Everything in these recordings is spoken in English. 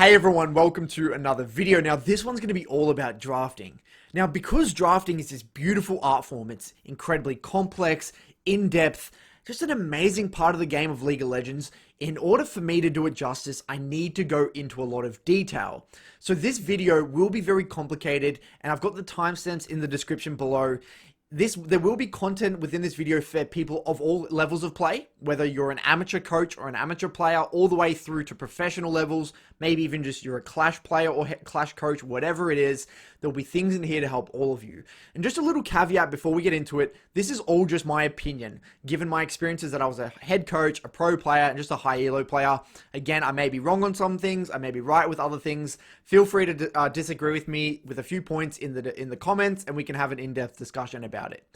Hey everyone, welcome to another video. Now this one's going to be all about drafting. Now because drafting is this beautiful art form, it's incredibly complex, in-depth, just an amazing part of the game of League of Legends. In order for me to do it justice, I need to go into a lot of detail. So this video will be very complicated and I've got the timestamps in the description below. There will be content within this video for people of all levels of play, whether you're an amateur coach or an amateur player, all the way through to professional levels, maybe even just you're a Clash player or Clash coach, whatever it is, there'll be things in here to help all of you. And just a little caveat before we get into it, this is all just my opinion, given my experiences that I was a head coach, a pro player, and just a high elo player. Again, I may be wrong on some things, I may be right with other things. Feel free to disagree with me with a few points in the comments, and we can have an in-depth discussion about it.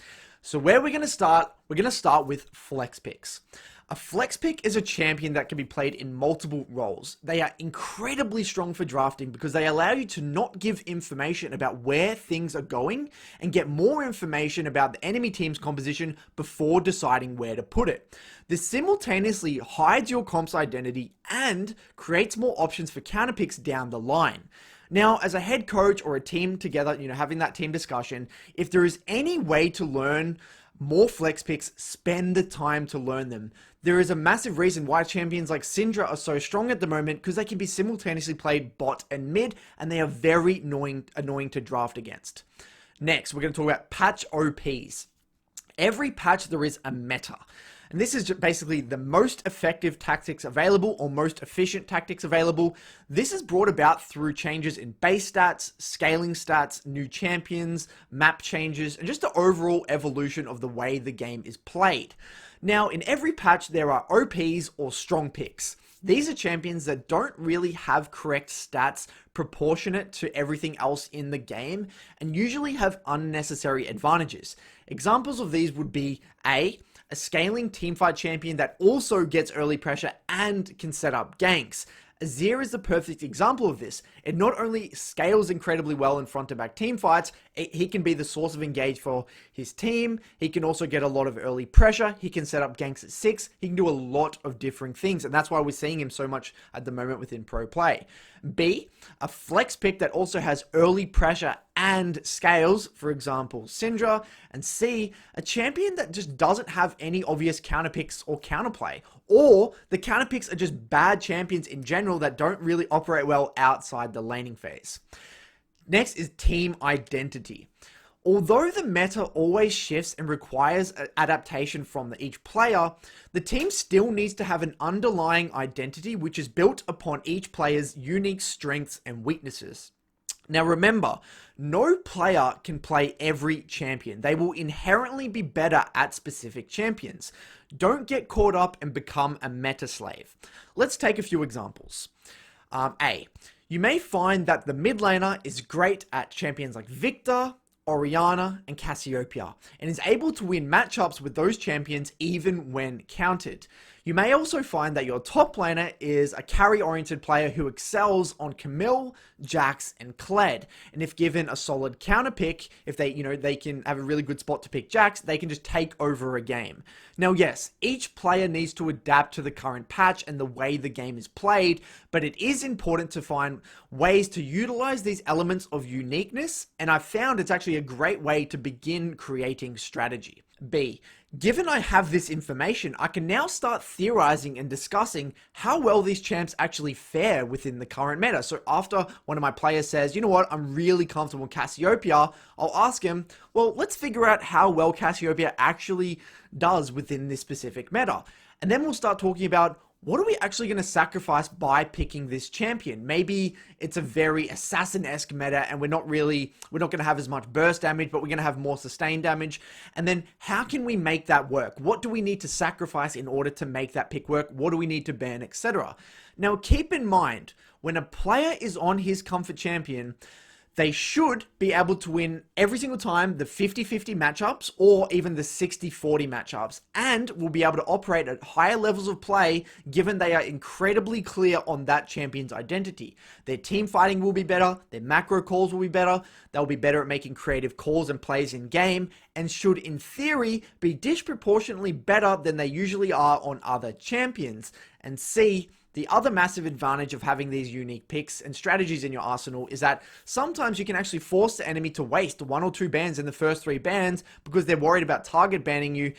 So where we're going to start, we're going to start with flex picks. A flex pick is a champion that can be played in multiple roles. They are incredibly strong for drafting because they allow you to not give information about where things are going and get more information about the enemy team's composition before deciding where to put it. This simultaneously hides your comp's identity and creates more options for counter picks down the line. Now, as a head coach or a team together, having that team discussion, if there is any way to learn more flex picks, spend the time to learn them. There is a massive reason why champions like Syndra are so strong at the moment, because they can be simultaneously played bot and mid, and they are very annoying to draft against. Next, we're going to talk about patch OPs. Every patch there is a meta. And this is basically the most effective tactics available or most efficient tactics available. This is brought about through changes in base stats, scaling stats, new champions, map changes, and just the overall evolution of the way the game is played. Now, in every patch, there are OPs or strong picks. These are champions that don't really have correct stats proportionate to everything else in the game and usually have unnecessary advantages. Examples of these would be a scaling teamfight champion that also gets early pressure and can set up ganks. Azir is the perfect example of this. It not only scales incredibly well in front-to-back team fights, he can be the source of engage for his team. He can also get a lot of early pressure. He can set up ganks at 6. He can do a lot of different things, and that's why we're seeing him so much at the moment within pro play. B, a flex pick that also has early pressure and scales, for example, Syndra. And C, a champion that just doesn't have any obvious counter picks or counterplay, or the counter picks are just bad champions in general that don't really operate well outside the laning phase. Next is team identity. Although the meta always shifts and requires adaptation from each player, the team still needs to have an underlying identity which is built upon each player's unique strengths and weaknesses. Now remember, no player can play every champion. They will inherently be better at specific champions. Don't get caught up and become a meta slave. Let's take a few examples. A, you may find that the mid laner is great at champions like Victor, Orianna, and Cassiopeia, and is able to win matchups with those champions even when countered. You may also find that your top laner is a carry-oriented player who excels on Camille, Jax, and Kled. And if given a solid counter pick, if they can have a really good spot to pick Jax, they can just take over a game. Now, yes, each player needs to adapt to the current patch and the way the game is played, but it is important to find ways to utilize these elements of uniqueness, and I've found it's actually a great way to begin creating strategy. B, given I have this information, I can now start theorizing and discussing how well these champs actually fare within the current meta. So after one of my players says, you know what, I'm really comfortable with Cassiopeia, I'll ask him, well, let's figure out how well Cassiopeia actually does within this specific meta. And then we'll start talking about, what are we actually going to sacrifice by picking this champion? Maybe it's a very assassin-esque meta and we're not going to have as much burst damage, but we're going to have more sustained damage. And then how can we make that work? What do we need to sacrifice in order to make that pick work? What do we need to ban, etc.? Now keep in mind, when a player is on his comfort champion, they should be able to win every single time the 50-50 matchups or even the 60-40 matchups, and will be able to operate at higher levels of play given they are incredibly clear on that champion's identity. Their team fighting will be better, their macro calls will be better, they'll be better at making creative calls and plays in game, and should in theory be disproportionately better than they usually are on other champions. And C, The other massive advantage of having these unique picks and strategies in your arsenal is that sometimes you can actually force the enemy to waste 1 or 2 bans in the first 3 bans because they're worried about target banning you.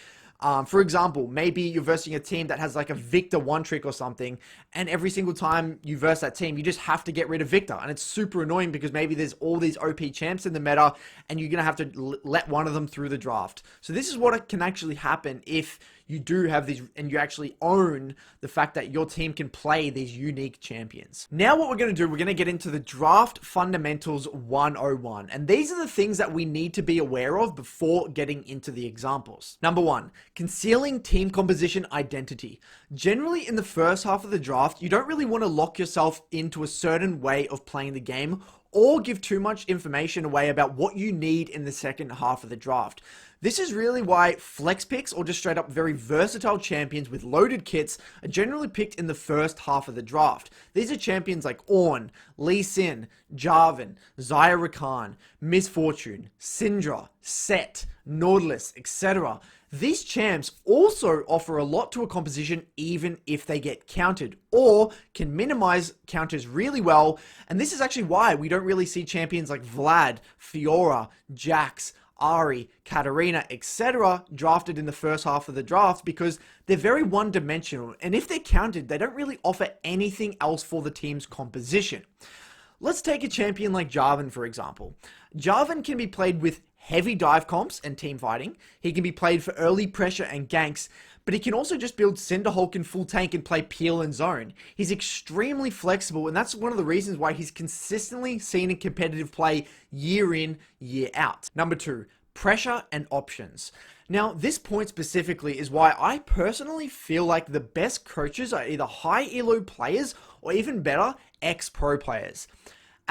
For example, maybe you're versing a team that has like a Victor 1-trick or something, and every single time you verse that team, you just have to get rid of Victor, and it's super annoying because maybe there's all these OP champs in the meta, and you're going to have to let one of them through the draft. So this is what can actually happen if you do have these, and you actually own the fact that your team can play these unique champions. Now what we're going to do, we're going to get into the Draft Fundamentals 101. And these are the things that we need to be aware of before getting into the examples. Number 1, concealing team composition identity. Generally in the first half of the draft, you don't really want to lock yourself into a certain way of playing the game or give too much information away about what you need in the second half of the draft. This is really why flex picks or just straight up very versatile champions with loaded kits are generally picked in the first half of the draft. These are champions like Ornn, Lee Sin, Jarvan, Xayah Rakan, Misfortune, Syndra, Set, Nautilus, etc. These champs also offer a lot to a composition even if they get countered, or can minimize counters really well, and this is actually why we don't really see champions like Vlad, Fiora, Jax, Ari, Katarina, etc. drafted in the first half of the draft because they're very one-dimensional, and if they're countered, they don't really offer anything else for the team's composition. Let's take a champion like Jarvan, for example. Jarvan can be played with heavy dive comps and team fighting. He can be played for early pressure and ganks, but he can also just build Cinderhulk in full tank and play peel and zone. He's extremely flexible, and that's one of the reasons why he's consistently seen in competitive play year in, year out. Number 2, pressure and options. Now, this point specifically is why I personally feel like the best coaches are either high elo players or even better, ex-pro players.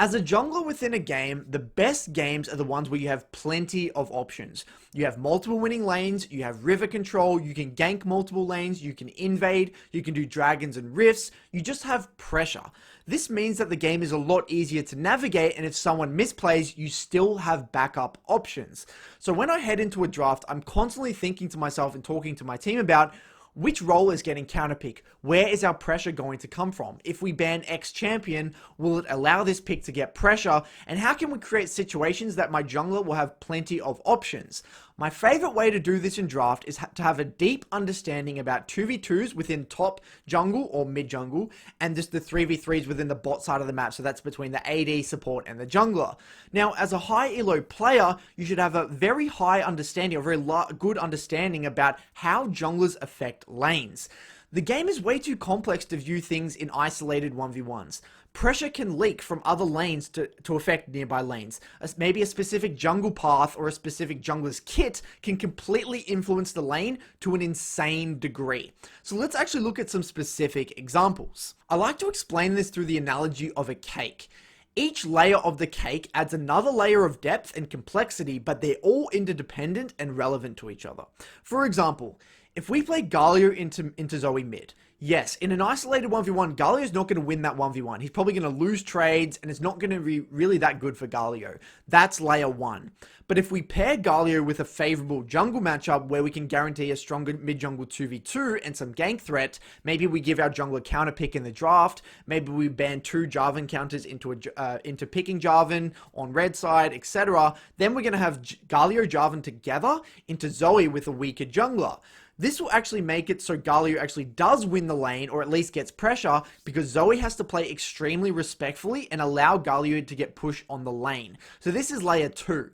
As a jungler within a game, the best games are the ones where you have plenty of options. You have multiple winning lanes, you have river control, you can gank multiple lanes, you can invade, you can do dragons and rifts, you just have pressure. This means that the game is a lot easier to navigate, and if someone misplays, you still have backup options. So when I head into a draft, I'm constantly thinking to myself and talking to my team about which role is getting counterpick? Where is our pressure going to come from? If we ban X champion, will it allow this pick to get pressure? And how can we create situations that my jungler will have plenty of options? My favorite way to do this in draft is to have a deep understanding about 2v2s within top jungle or mid jungle, and just the 3v3s within the bot side of the map. So that's between the AD, support, and the jungler. Now, as a high elo player, you should have a very high understanding, a very good understanding about how junglers affect lanes. The game is way too complex to view things in isolated 1v1s. Pressure can leak from other lanes to affect nearby lanes. Maybe a specific jungle path or a specific jungler's kit can completely influence the lane to an insane degree. So let's actually look at some specific examples. I like to explain this through the analogy of a cake. Each layer of the cake adds another layer of depth and complexity, but they're all interdependent and relevant to each other. For example, if we play Galio into Zoe mid, yes, in an isolated 1v1, Galio is not going to win that 1v1. He's probably going to lose trades, and it's not going to be really that good for Galio. That's layer 1. But if we pair Galio with a favorable jungle matchup where we can guarantee a stronger mid-jungle 2v2 and some gank threat, maybe we give our jungler counter pick in the draft, maybe we ban 2 Jarvan counters into picking Jarvan on red side, etc. Then we're going to have Galio Jarvan together into Zoe with a weaker jungler. This will actually make it so Galio actually does win the lane, or at least gets pressure, because Zoe has to play extremely respectfully and allow Galio to get push on the lane. So this is layer 2.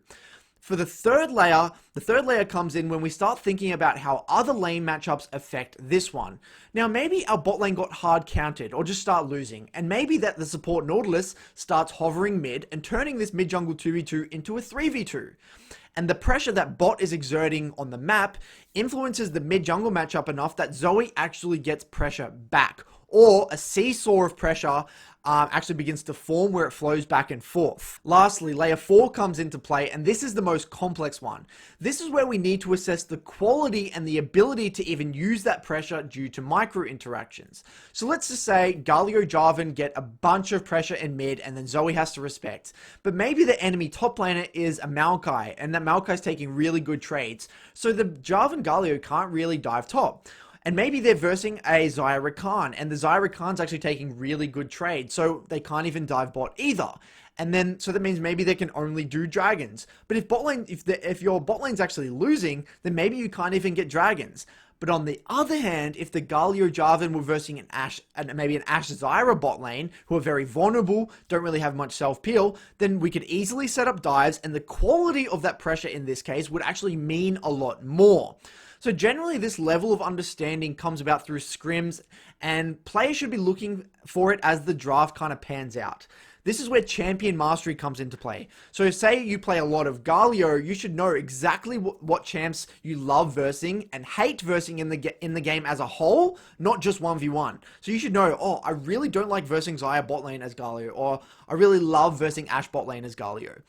For the third layer comes in when we start thinking about how other lane matchups affect this one. Now maybe our bot lane got hard countered or just start losing, and maybe that the support Nautilus starts hovering mid and turning this mid jungle 2v2 into a 3v2. And the pressure that bot is exerting on the map influences the mid jungle matchup enough that Zoe actually gets pressure back, or a seesaw of pressure actually begins to form where it flows back and forth. Lastly, layer 4 comes into play, and this is the most complex one. This is where we need to assess the quality and the ability to even use that pressure due to micro interactions. So let's just say Galio Jarvan get a bunch of pressure in mid, and then Zoe has to respect. But maybe the enemy top laner is a Maokai, and that Maokai is taking really good trades. So the Jarvan Galio can't really dive top. And maybe they're versing a Zyra Khan, and the Zyra Khan's actually taking really good trade, so they can't even dive bot either. And then, so that means maybe they can only do dragons. But if bot lane, if your bot lane's actually losing, then maybe you can't even get dragons. But on the other hand, if the Galio Jarvan were versing an Ashe, and maybe an Ashe Zyra bot lane, who are very vulnerable, don't really have much self-peel, then we could easily set up dives, and the quality of that pressure in this case would actually mean a lot more. So generally, this level of understanding comes about through scrims, and players should be looking for it as the draft kind of pans out. This is where champion mastery comes into play. So say you play a lot of Galio, you should know exactly what champs you love versing and hate versing in the game as a whole, not just 1v1. So you should know, oh, I really don't like versing Xayah bot lane as Galio, or I really love versing Ashe bot lane as Galio.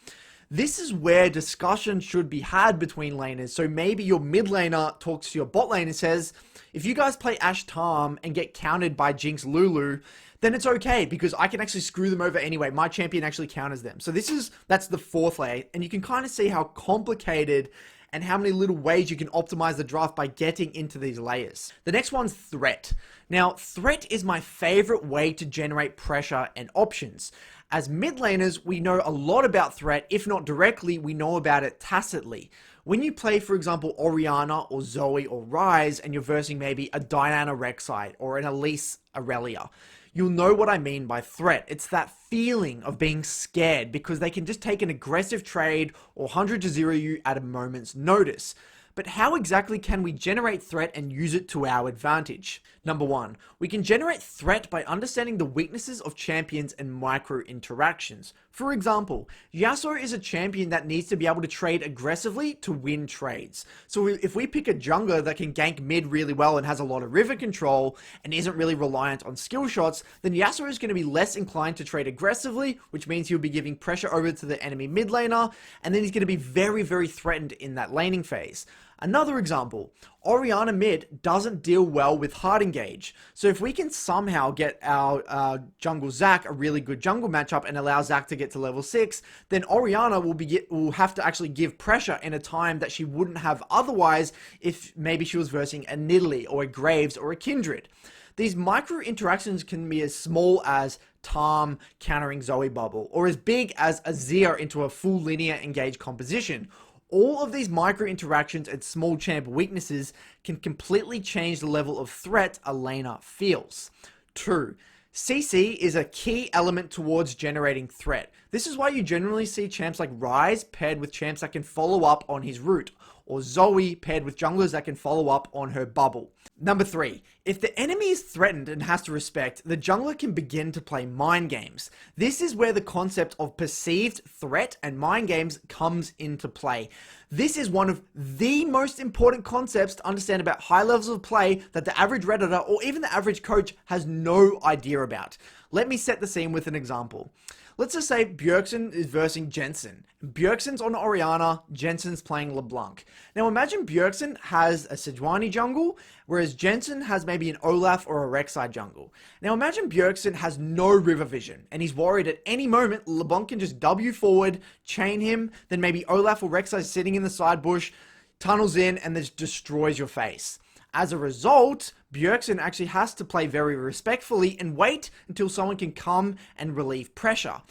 This is where discussion should be had between laners. So maybe your mid laner talks to your bot lane and says, if you guys play Ashe Tarm and get countered by Jinx Lulu, then it's okay because I can actually screw them over anyway. My champion actually counters them. So that's the fourth layer, and you can kind of see how complicated and how many little ways you can optimize the draft by getting into these layers. The next one's threat. Now, threat is my favorite way to generate pressure and options. As mid laners, we know a lot about threat. If not directly, we know about it tacitly. When you play, for example, Orianna or Zoe or Ryze, and you're versing maybe a Diana Rek'Sai or an Elise Aurelia, you'll know what I mean by threat. It's that feeling of being scared because they can just take an aggressive trade or 100-0 you at a moment's notice. But how exactly can we generate threat and use it to our advantage? Number one, we can generate threat by understanding the weaknesses of champions and micro interactions. For example, Yasuo is a champion that needs to be able to trade aggressively to win trades. So if we pick a jungler that can gank mid really well and has a lot of river control and isn't really reliant on skill shots, then Yasuo is going to be less inclined to trade aggressively, which means he'll be giving pressure over to the enemy mid laner, and then he's going to be very, very threatened in that laning phase. Another example, Orianna mid doesn't deal well with hard engage. So if we can somehow get our jungle Zac a really good jungle matchup and allow Zac to get to level 6, then Orianna will have to actually give pressure in a time that she wouldn't have otherwise if maybe she was versing a Nidalee or a Graves or a Kindred. These micro interactions can be as small as Tarm countering Zoe Bubble, or as big as Azir into a full linear engage composition. All of these micro interactions and small champ weaknesses can completely change the level of threat a laner feels. 2. CC is a key element towards generating threat. This is why you generally see champs like Ryze paired with champs that can follow up on his root, or Zoe paired with junglers that can follow up on her bubble. Number 3, if the enemy is threatened and has to respect, the jungler can begin to play mind games. This is where the concept of perceived threat and mind games comes into play. This is one of the most important concepts to understand about high levels of play that the average Redditor or even the average coach has no idea about. Let me set the scene with an example. Let's just say Bjergsen is versing Jensen. Bjergsen's on Orianna, Jensen's playing LeBlanc. Now imagine Bjergsen has a Sejuani jungle, whereas Jensen has maybe an Olaf or a Rek'Sai jungle. Now imagine Bjergsen has no river vision, and he's worried at any moment LeBlanc can just W forward, chain him, then maybe Olaf or Rek'Sai sitting in the side bush, tunnels in, and just destroys your face. As a result, Bjergsen actually has to play very respectfully and wait until someone can come and relieve pressure.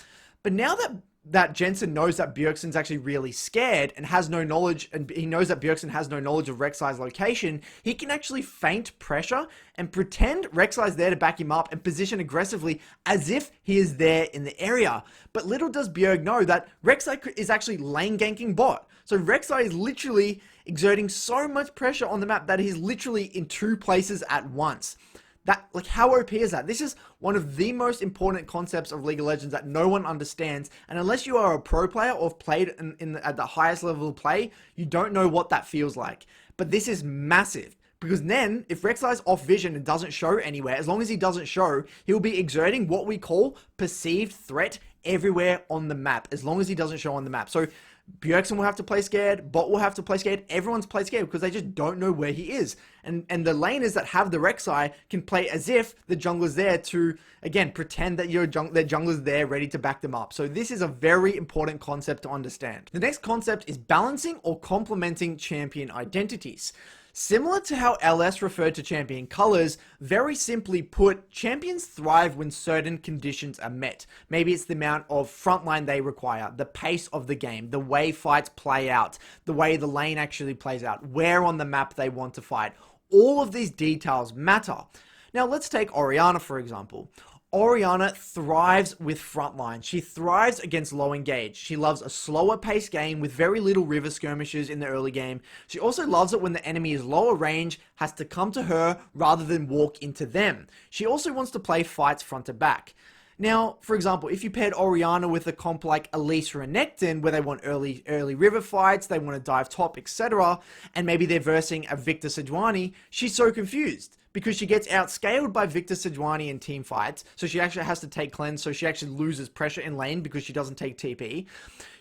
But now that Jensen knows that Bjergsen's actually really scared and has no knowledge, and he knows that Bjergsen has no knowledge of Rek'Sai's location, he can actually feint pressure and pretend Rek'Sai's there to back him up and position aggressively as if he is there in the area. But little does Bjerg know that Rek'Sai is actually lane ganking bot. So Rek'Sai is literally exerting so much pressure on the map that he's literally in 2 places at once. Like, how OP is that? This is one of the most important concepts of League of Legends that no one understands, and unless you are a pro player or have played at the highest level of play, you don't know what that feels like. But this is massive, because then, if Rek'Sai's off vision and doesn't show anywhere, as long as he doesn't show, he'll be exerting what we call perceived threat everywhere on the map, as long as he doesn't show on the map. So Bjergsen will have to play scared, bot will have to play scared, everyone's played scared because they just don't know where he is. And the laners that have the Rek'Sai can play as if the jungler's there to, again, pretend that their jungler's there ready to back them up. So this is a very important concept to understand. The next concept is balancing or complementing champion identities. Similar to how LS referred to champion colors, very simply put, champions thrive when certain conditions are met. Maybe it's the amount of frontline they require, the pace of the game, the way fights play out, the way the lane actually plays out, where on the map they want to fight. All of these details matter. Now let's take Orianna for example. Orianna thrives with frontline. She thrives against low engage. She loves a slower paced game with very little river skirmishes in the early game. She also loves it when the enemy is lower range, has to come to her rather than walk into them. She also wants to play fights front to back. Now, for example, if you paired Orianna with a comp like Elise or Renekton, where they want early river fights, they want to dive top, etc., and maybe they're versing a Victor Sejuani, she's so confused because she gets outscaled by Victor Sejuani in team fights, so she actually has to take cleanse, so she actually loses pressure in lane because she doesn't take TP.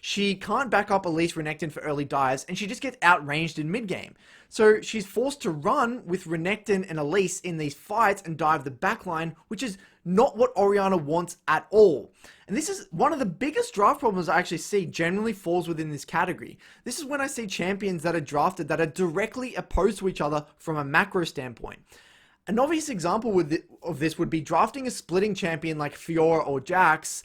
She can't back up Elise Renekton for early dives, and she just gets outranged in mid game. So she's forced to run with Renekton and Elise in these fights and dive the backline, which is not what Orianna wants at all. And this is one of the biggest draft problems I actually see this falls within this category. This is when I see champions that are drafted that are directly opposed to each other from a macro standpoint. An obvious example of this would be drafting a splitting champion like Fiora or Jax,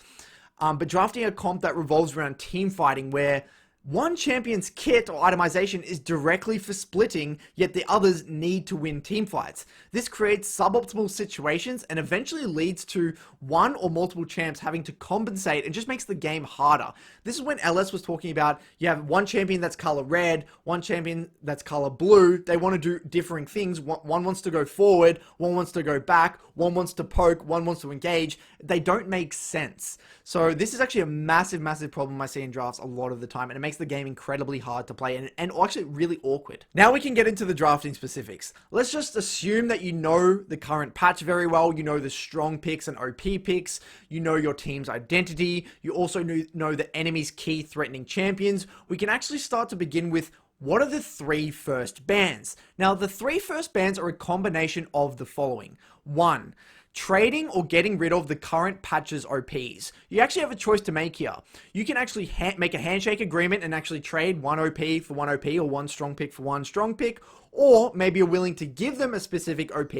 but drafting a comp that revolves around team fighting where one champion's kit or itemization is directly for splitting, yet the others need to win team fights. This creates suboptimal situations and eventually leads to one or multiple champs having to compensate and just makes the game harder. This is when LS was talking about you have one champion that's color red, one champion that's color blue. They want to do differing things. One wants to go forward, one wants to go back, one wants to poke, one wants to engage. They don't make sense. So this is actually a massive, massive problem I see in drafts a lot of the time, and it makes the game incredibly hard to play and actually really awkward. Now we can get into the drafting specifics. Let's just assume that you know the current patch very well, you know the strong picks and OP picks, you know your team's identity, you also know the enemy's key threatening champions. We can actually start to begin with what are the 3 first bans? Now the 3 first bans are a combination of the following. 1. Trading or getting rid of the current patch's OPs. You actually have a choice to make here. You can actually make a handshake agreement and actually trade one OP for one OP or one strong pick for one strong pick, or maybe you're willing to give them a specific OP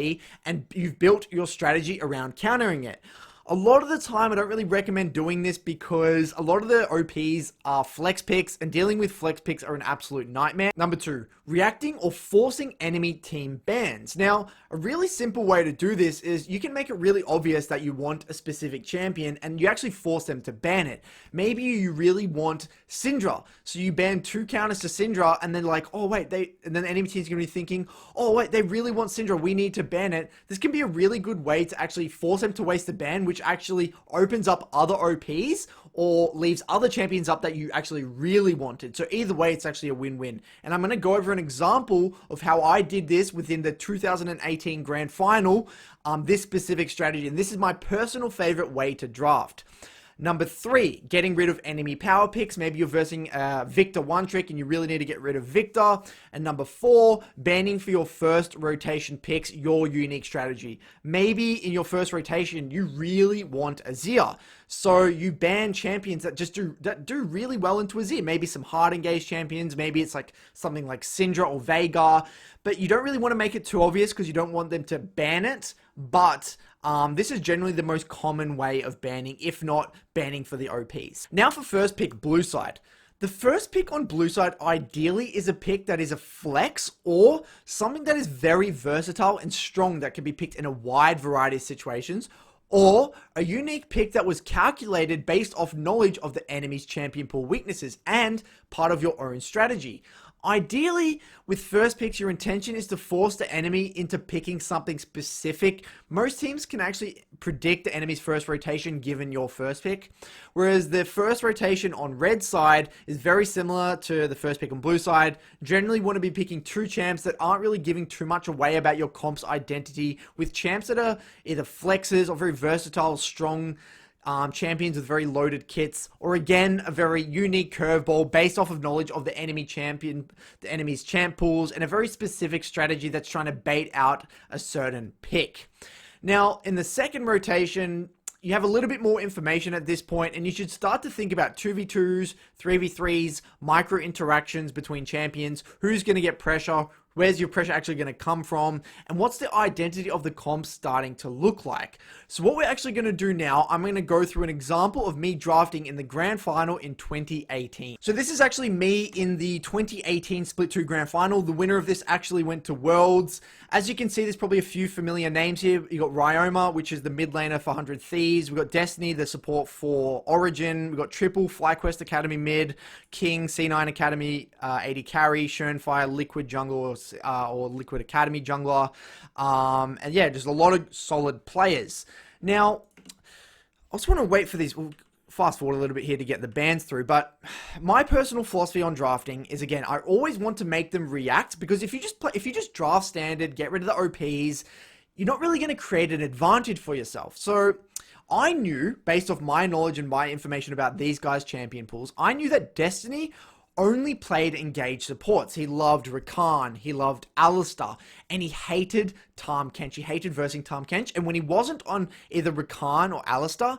and you've built your strategy around countering it. A lot of the time, I don't really recommend doing this because a lot of the OPs are flex picks, and dealing with flex picks are an absolute nightmare. Number 2, reacting or forcing enemy team bans. Now, a really simple way to do this is you can make it really obvious that you want a specific champion and you actually force them to ban it. Maybe you really want Syndra, so you ban 2 counters to Syndra and then like, oh wait, and then the enemy team's gonna be thinking, oh wait, they really want Syndra, we need to ban it. This can be a really good way to actually force them to waste the ban, which actually opens up other OPs or leaves other champions up that you actually really wanted. So either way, it's actually a win-win. And I'm going to go over an example of how I did this within the 2018 Grand Final, this specific strategy. And this is my personal favorite way to draft. Number 3, getting rid of enemy power picks. Maybe you're versing Victor one trick and you really need to get rid of Victor. And number 4, banning for your first rotation picks, your unique strategy. Maybe in your first rotation, you really want Azir. So you ban champions that do really well into Azir. Maybe some hard engaged champions. Maybe it's like something like Syndra or Veigar. But you don't really want to make it too obvious because you don't want them to ban it. But this is generally the most common way of banning, if not banning for the OPs. Now for first pick, blue side. The first pick on blue side ideally is a pick that is a flex or something that is very versatile and strong that can be picked in a wide variety of situations, or a unique pick that was calculated based off knowledge of the enemy's champion pool weaknesses and part of your own strategy. Ideally, with first picks, your intention is to force the enemy into picking something specific. Most teams can actually predict the enemy's first rotation given your first pick, whereas the first rotation on red side is very similar to the first pick on blue side. Generally want to be picking 2 champs that aren't really giving too much away about your comp's identity, with champs that are either flexes or very versatile, strong champions with very loaded kits, or again, a very unique curveball based off of knowledge of the enemy champion, the enemy's champ pools, and a very specific strategy that's trying to bait out a certain pick. Now, in the second rotation, you have a little bit more information at this point, and you should start to think about 2v2s, 3v3s, micro interactions between champions, who's going to get pressure, Where's your pressure actually going to come from? And what's the identity of the comp starting to look like? So what we're actually going to do now, I'm going to go through an example of me drafting in the grand final in 2018. So this is actually me in the 2018 Split 2 grand final. The winner of this actually went to Worlds. As you can see, there's probably a few familiar names here. You got Ryoma, which is the mid laner for 100 Thieves. We've got Destiny, the support for Origin. We've got Triple, FlyQuest Academy mid, King, C9 Academy, AD carry, Shurnfire, Liquid jungler, or Liquid Academy jungler. And yeah, just a lot of solid players. Now, I just want to wait for these. We'll fast forward a little bit here to get the bans through, but my personal philosophy on drafting is, again, I always want to make them react, because if you just draft standard, get rid of the OPs, you're not really going to create an advantage for yourself. So I knew, based off my knowledge and my information about these guys' champion pools, I knew that Destiny only played engaged supports. He loved Rakan, he loved Alistar, and he hated Tahm Kench. He hated versing Tahm Kench, and when he wasn't on either Rakan or Alistar,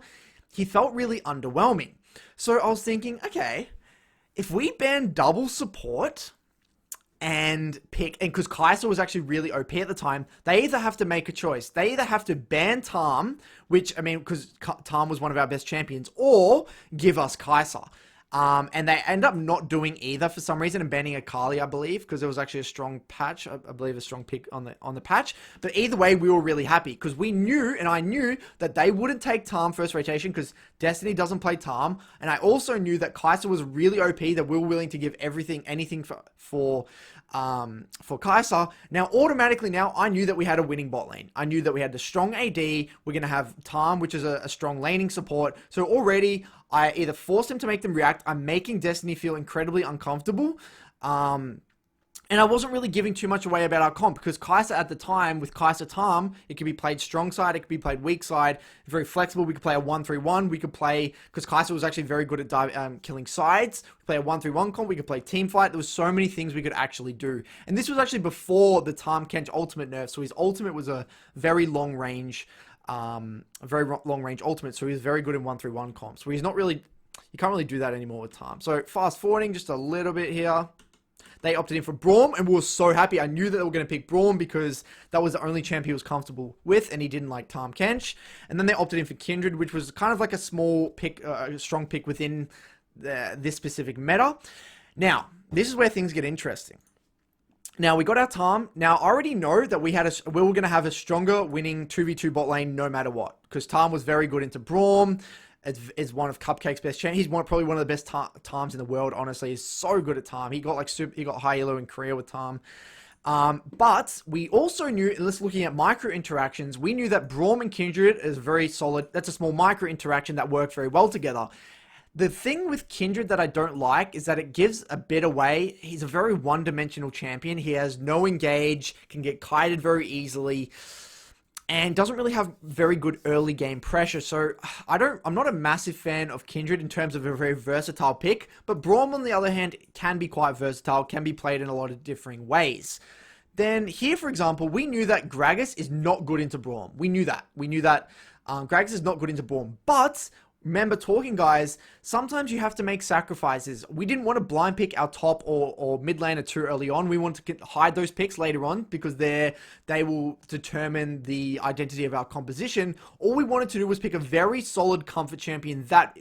he felt really underwhelming. So I was thinking, okay, if we ban double support and pick, and because Kai'Sa was actually really OP at the time, they either have to make a choice. They either have to ban Tahm, which, I mean, because Tahm was one of our best champions, or give us Kai'Sa. And they end up not doing either for some reason, and banning Akali, I believe, because there was actually a strong patch, I believe a strong pick on the patch. But either way, we were really happy, because we knew, and I knew, that they wouldn't take Tahm first rotation, because Destiny doesn't play Tahm, and I also knew that Kai'Sa was really OP, that we were willing to give anything for Kai'Sa. Now, automatically now, I knew that we had a winning bot lane. I knew that we had the strong AD, we're going to have Tahm, which is a strong laning support, so already I either forced him to make them react, I'm making Destiny feel incredibly uncomfortable, and I wasn't really giving too much away about our comp, because Kai'Sa at the time, with Kai'Sa Tahm, it could be played strong side, it could be played weak side, very flexible. We could play a 1-3-1, we could play, because Kai'Sa was actually very good at killing sides, we could play a 1-3-1 comp, we could play team fight. There was so many things we could actually do. And this was actually before the Tahm Kench ultimate nerf, so his ultimate was a very long range ultimate, so he's very good in 1-3-1 comps, where he's not really, you can't really do that anymore with Tahm. So fast forwarding just a little bit here, they opted in for Braum, and we were so happy. I knew that they were going to pick Braum, because that was the only champ he was comfortable with, and he didn't like Tahm Kench. And then they opted in for Kindred, which was kind of like a small pick, a strong pick within this specific meta. Now, this is where things get interesting. Now, we got our Tahm. Now, I already know that we were going to have a stronger winning 2v2 bot lane no matter what, because Tahm was very good into Braum. Is one of Cupcake's best champions. He's probably one of the best Tahms in the world, honestly. He's so good at Tahm. He got high elo in Korea with Tahm. But we also knew, let's looking at micro interactions, we knew that Braum and Kindred is very solid. That's a small micro interaction that worked very well together. The thing with Kindred that I don't like is that it gives a bit away. He's a very one-dimensional champion. He has no engage, can get kited very easily, and doesn't really have very good early game pressure. So I'm not a massive fan of Kindred in terms of a very versatile pick, but Braum, on the other hand, can be quite versatile, can be played in a lot of differing ways. Then here, for example, we knew that Gragas is not good into Braum. We knew that. Gragas is not good into Braum, but remember talking, guys, sometimes you have to make sacrifices. We didn't want to blind pick our top or mid laner too early on. We want to hide those picks later on, because they will determine the identity of our composition. All we wanted to do was pick a very solid comfort champion that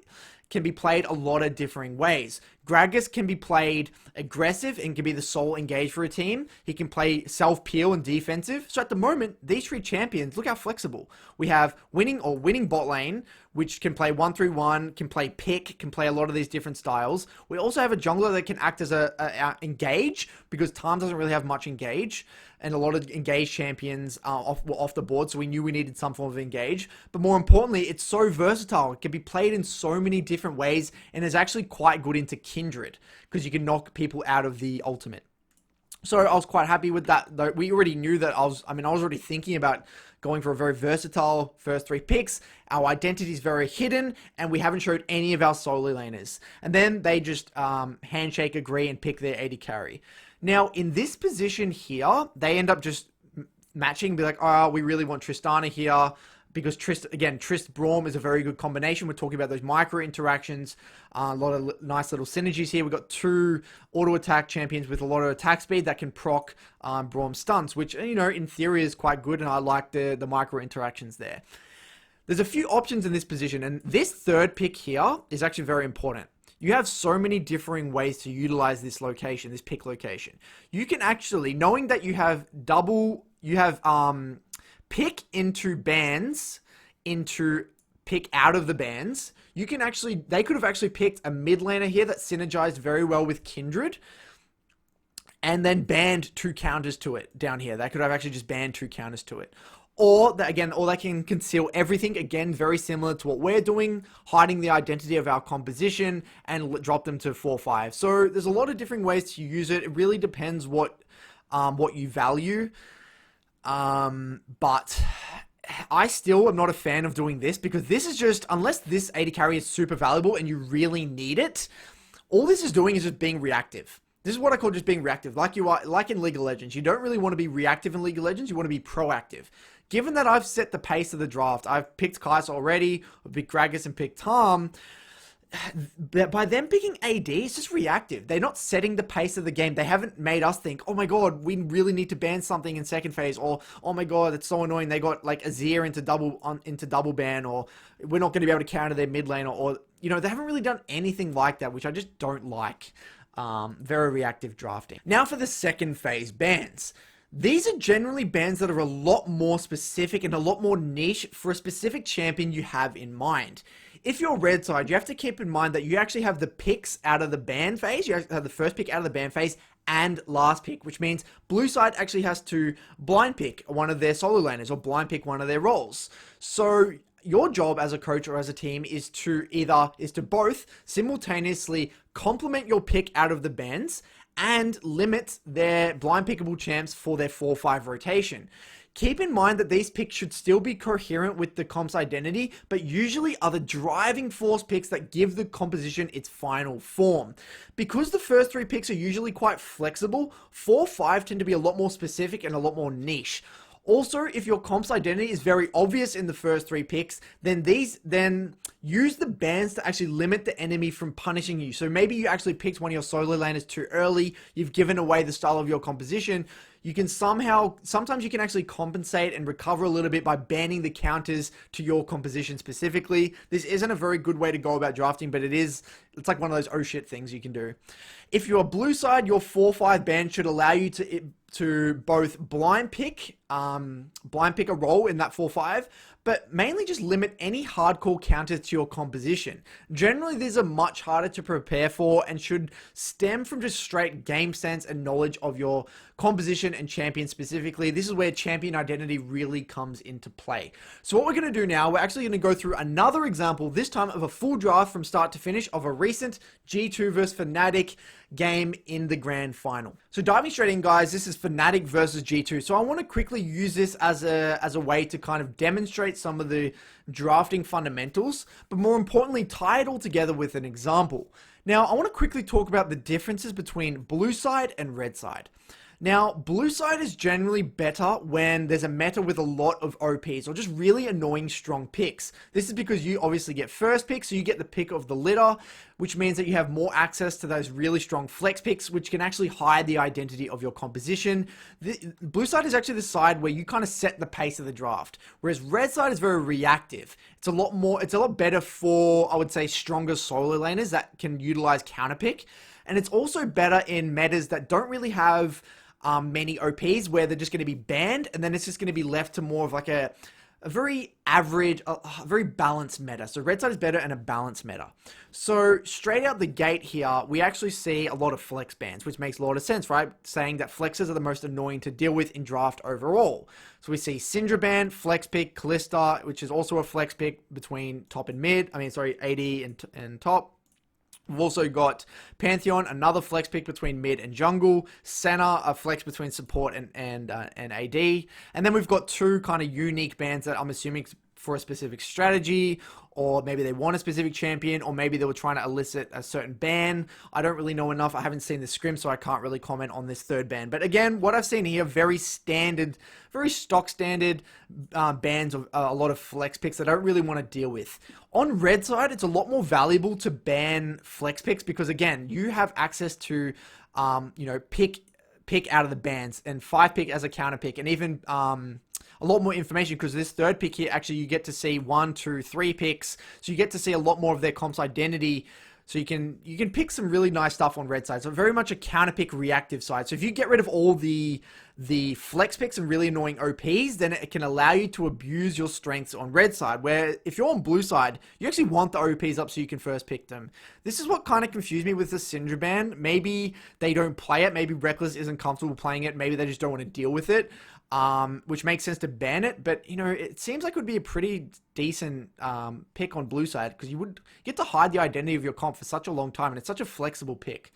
can be played a lot of differing ways. Gragas can be played aggressive and can be the sole engage for a team. He can play self-peel and defensive. So at the moment, these three champions, look how flexible. We have winning bot lane, which can play 1-3-1, can play pick, can play a lot of these different styles. We also have a jungler that can act as a engage, because Tahm doesn't really have much engage, and a lot of engage champions were off the board, so we knew we needed some form of engage. But more importantly, it's so versatile. It can be played in so many different ways, and is actually quite good into Kindred, because you can knock people out of the ultimate. So I was quite happy with that, though. We already knew that I was already thinking about going for a very versatile first three picks. Our identity is very hidden, and we haven't showed any of our solo laners. And then they just handshake, agree, and pick their AD carry. Now, in this position here, they end up just matching, be like, oh, we really want Tristana here, because Trist Braum is a very good combination. We're talking about those micro interactions, a lot of nice little synergies here. We've got 2 auto attack champions with a lot of attack speed that can proc Braum stunts, which, you know, in theory is quite good, and I like the micro interactions there. There's a few options in this position, and this third pick here is actually very important. You have so many differing ways to utilize this location, this pick location. You can actually, knowing that you have pick into bands, into pick out of the bands, they could have actually picked a mid laner here that synergized very well with Kindred, and then banned 2 counters to it down here. They could have actually just banned 2 counters to it. Or they can conceal everything, again, very similar to what we're doing, hiding the identity of our composition and drop them to 4-5. So there's a lot of different ways to use it. It really depends what you value. But I still am not a fan of doing this, because this is just, unless this AD carry is super valuable and you really need it, all this is doing is just being reactive. This is what I call just being reactive. Like in League of Legends. You don't really want to be reactive in League of Legends. You want to be proactive. Given that I've set the pace of the draft, I've picked Kai'Sa already, I've picked Gragas and picked Tom. By them picking AD, it's just reactive. They're not setting the pace of the game. They haven't made us think, oh my god, we really need to ban something in second phase, or oh my god, it's so annoying they got like Azir into double ban, or we're not going to be able to counter their mid lane, or you know, they haven't really done anything like that, which I just don't like. Very reactive drafting. Now for the second phase bans. These are generally bans that are a lot more specific and a lot more niche for a specific champion you have in mind. If you're red side, you have to keep in mind that you actually have the picks out of the ban phase. You have the first pick out of the ban phase and last pick, which means blue side actually has to blind pick one of their solo laners or blind pick one of their roles. So your job as a coach or as a team is to both simultaneously complement your pick out of the bans and limit their blind pickable champs for their 4-5 rotation. Keep in mind that these picks should still be coherent with the comp's identity, but usually are the driving force picks that give the composition its final form. Because the first 3 picks are usually quite flexible, 4-5 tend to be a lot more specific and a lot more niche. Also, if your comp's identity is very obvious in the first 3 picks, then use the bans to actually limit the enemy from punishing you. So maybe you actually picked one of your solo laners too early, you've given away the style of your composition. You can sometimes you can actually compensate and recover a little bit by banning the counters to your composition specifically. This isn't a very good way to go about drafting, but it's like one of those oh shit things you can do. If you're blue side, your 4-5 ban should allow you to both blind pick a role in that 4-5, but mainly just limit any hardcore counters to your composition. Generally, these are much harder to prepare for and should stem from just straight game sense and knowledge of your composition and champion specifically. This is where champion identity really comes into play. So what we're going to do now, we're actually going to go through another example, this time of a full draft from start to finish of a recent G2 versus Fnatic game in the grand final. So diving straight in, guys, this is Fnatic versus G2. So I want to quickly use this as a way to kind of demonstrate some of the drafting fundamentals, but more importantly, tie it all together with an example. Now, I want to quickly talk about the differences between blue side and red side. Now, blue side is generally better when there's a meta with a lot of OPs or just really annoying strong picks. This is because you obviously get first pick, so you get the pick of the litter, which means that you have more access to those really strong flex picks, which can actually hide the identity of your composition. The blue side is actually the side where you kind of set the pace of the draft, whereas red side is very reactive. It's a lot better for, I would say, stronger solo laners that can utilize counter pick, and it's also better in metas that don't really have many OPs, where they're just going to be banned, and then it's just going to be left to more of like a very average, a very balanced meta. So red side is better and a balanced meta. So straight out the gate here, we actually see a lot of flex bans, which makes a lot of sense, right? Saying that flexes are the most annoying to deal with in draft overall. So we see Syndra ban, flex pick, Kalista, which is also a flex pick between top and mid. AD and top. We've also got Pantheon, another flex pick between mid and jungle. Senna, a flex between support and AD. And then we've got 2 kind of unique bans that I'm assuming for a specific strategy, or maybe they want a specific champion, or maybe they were trying to elicit a certain ban. I don't really know enough. I haven't seen the scrim, so I can't really comment on this third ban. But again, what I've seen here, very standard, very stock standard bans of a lot of flex picks that I don't really want to deal with. On red side, it's a lot more valuable to ban flex picks because, again, you have access to, pick out of the bans and 5 pick as a counter pick, and even a lot more information because this third pick here, actually you get to see 1, 2, 3 picks, so you get to see a lot more of their comp's identity. So you can pick some really nice stuff on red side. So very much a counter pick reactive side. So if you get rid of all the flex picks and really annoying OPs, then it can allow you to abuse your strengths on red side. Where if you're on blue side, you actually want the OPs up so you can first pick them. This is what kind of confused me with the Syndra ban. Maybe they don't play it. Maybe Reckless isn't comfortable playing it. Maybe they just don't want to deal with it. Which makes sense to ban it, but it seems like it would be a pretty decent pick on blue side because you would get to hide the identity of your comp for such a long time, and it's such a flexible pick.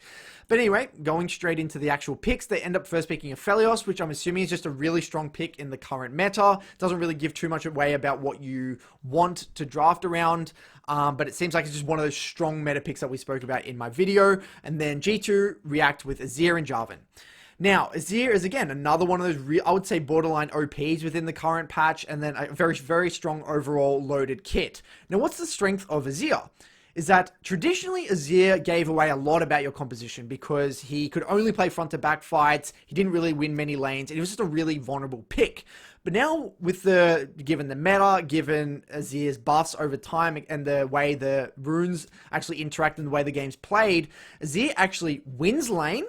But anyway, going straight into the actual picks, they end up first picking a Aphelios, which I'm assuming is just a really strong pick in the current meta. Doesn't really give too much away about what you want to draft around, but it seems like it's just one of those strong meta picks that we spoke about in my video. And then G2 react with Azir and Jarvan. Now, Azir is, again, another one of those, I would say, borderline OPs within the current patch, and then a very, very strong overall loaded kit. Now, what's the strength of Azir? Is that traditionally Azir gave away a lot about your composition because he could only play front-to-back fights, he didn't really win many lanes, and he was just a really vulnerable pick. But now, with given the meta, given Azir's buffs over time, and the way the runes actually interact and the way the game's played, Azir actually wins lane,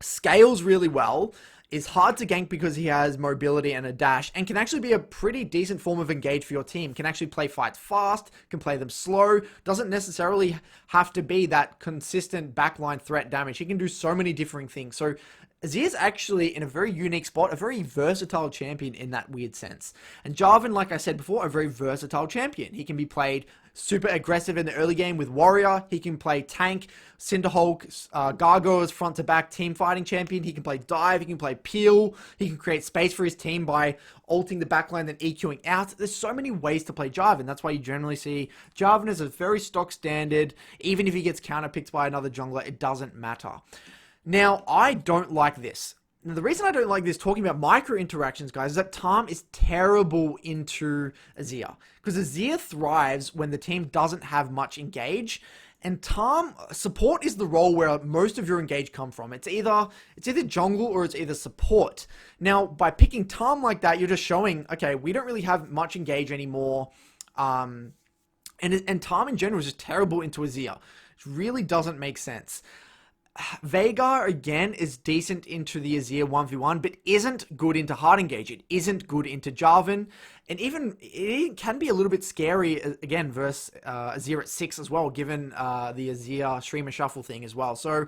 scales really well, is hard to gank because he has mobility and a dash, and can actually be a pretty decent form of engage for your team. Can actually play fights fast, can play them slow, doesn't necessarily have to be that consistent backline threat damage. He can do so many different things. So Azir's actually in a very unique spot, a very versatile champion in that weird sense. And Jarvan, like I said before, a very versatile champion. He can be played super aggressive in the early game with Warrior. He can play tank, Cinderhulk, Gargoyles, front to back team fighting champion. He can play dive, he can play peel. He can create space for his team by ulting the backline then EQing out. There's so many ways to play Jarvan. That's why you generally see Jarvan as a very stock standard. Even if he gets counterpicked by another jungler, it doesn't matter. Now, I don't like this. Now, the reason I don't like this, talking about micro interactions, guys, is that Tahm is terrible into Azir. Because Azir thrives when the team doesn't have much engage. And Tahm, support is the role where most of your engage come from. It's either jungle or it's either support. Now, by picking Tahm like that, you're just showing, okay, we don't really have much engage anymore. And Tahm in general is just terrible into Azir. It really doesn't make sense. Veigar, again, is decent into the Azir 1v1, but isn't good into hard engage. It isn't good into Jarvan. And even, it can be a little bit scary, again, versus Azir at 6 as well, given the Azir streamer shuffle thing as well. So,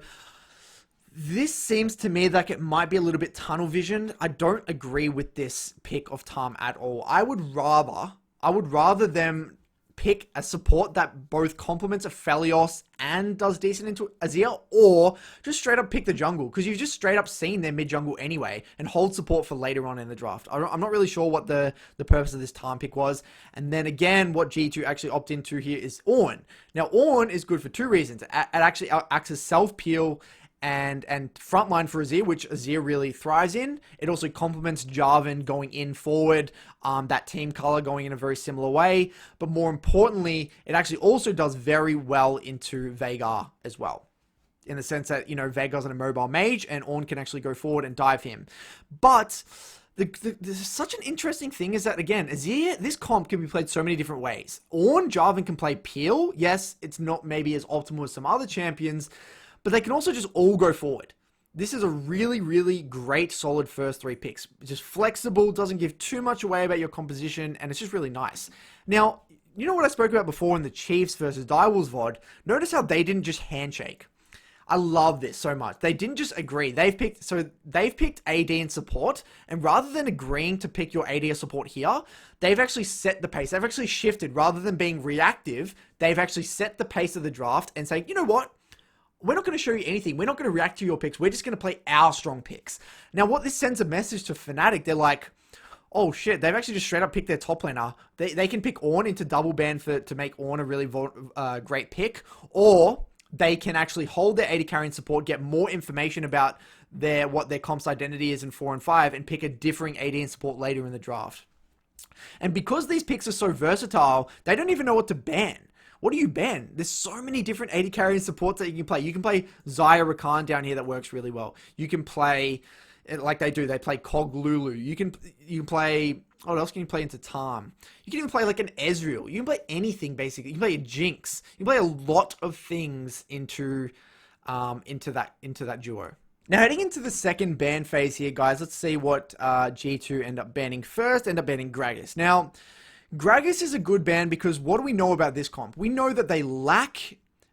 this seems to me like it might be a little bit tunnel vision. I don't agree with this pick of Tahm at all. I would rather them pick a support that both complements Aphelios and does decent into Azir, or just straight up pick the jungle, because you've just straight up seen their mid jungle anyway, and hold support for later on in the draft. I'm not really sure what the purpose of this time pick was. And then again, what G2 actually opt into here is Ornn. Now, Ornn is good for 2 reasons. It actually acts as self-peel and frontline for Azir, which Azir really thrives in. It also complements Jarvan going in forward, that team color going in a very similar way. But more importantly, it actually also does very well into Veigar as well, in the sense that, Veigar's an immobile mage and Ornn can actually go forward and dive him. But there's such an interesting thing is that, again, Azir, this comp can be played so many different ways. Ornn, Jarvan can play peel. Yes, it's not maybe as optimal as some other champions, but they can also just all go forward. This is a really, really great, solid first 3 picks. It's just flexible, doesn't give too much away about your composition, and it's just really nice. Now, you know what I spoke about before in the Chiefs versus Direwolves VOD? Notice how they didn't just handshake. I love this so much. They didn't just agree. They've picked AD and support, and rather than agreeing to pick your AD or support here, they've actually set the pace. They've actually shifted. Rather than being reactive, they've actually set the pace of the draft and saying, you know what? We're not going to show you anything. We're not going to react to your picks. We're just going to play our strong picks. Now, what this sends a message to Fnatic, they're like, Oh shit, they've actually just straight up picked their top laner. They can pick Ornn into double ban to make Ornn a really great pick, or they can actually hold their AD carry and support, get more information about what their comp's identity is in 4 and 5, and pick a differing AD and support later in the draft. And because these picks are so versatile, they don't even know what to ban. What do you ban? There's so many different AD carry and supports that you can play. You can play Xayah Rakan down here that works really well. You can play, like they play Cog Lulu. You can play, what else can you play into Tarm? You can even play like an Ezreal. You can play anything basically. You can play a Jinx. You can play a lot of things into that duo. Now, heading into the second ban phase here, guys, let's see what G2 end up banning first. End up banning Gragas. Now, Gragas is a good ban because what do we know about this comp? We know that they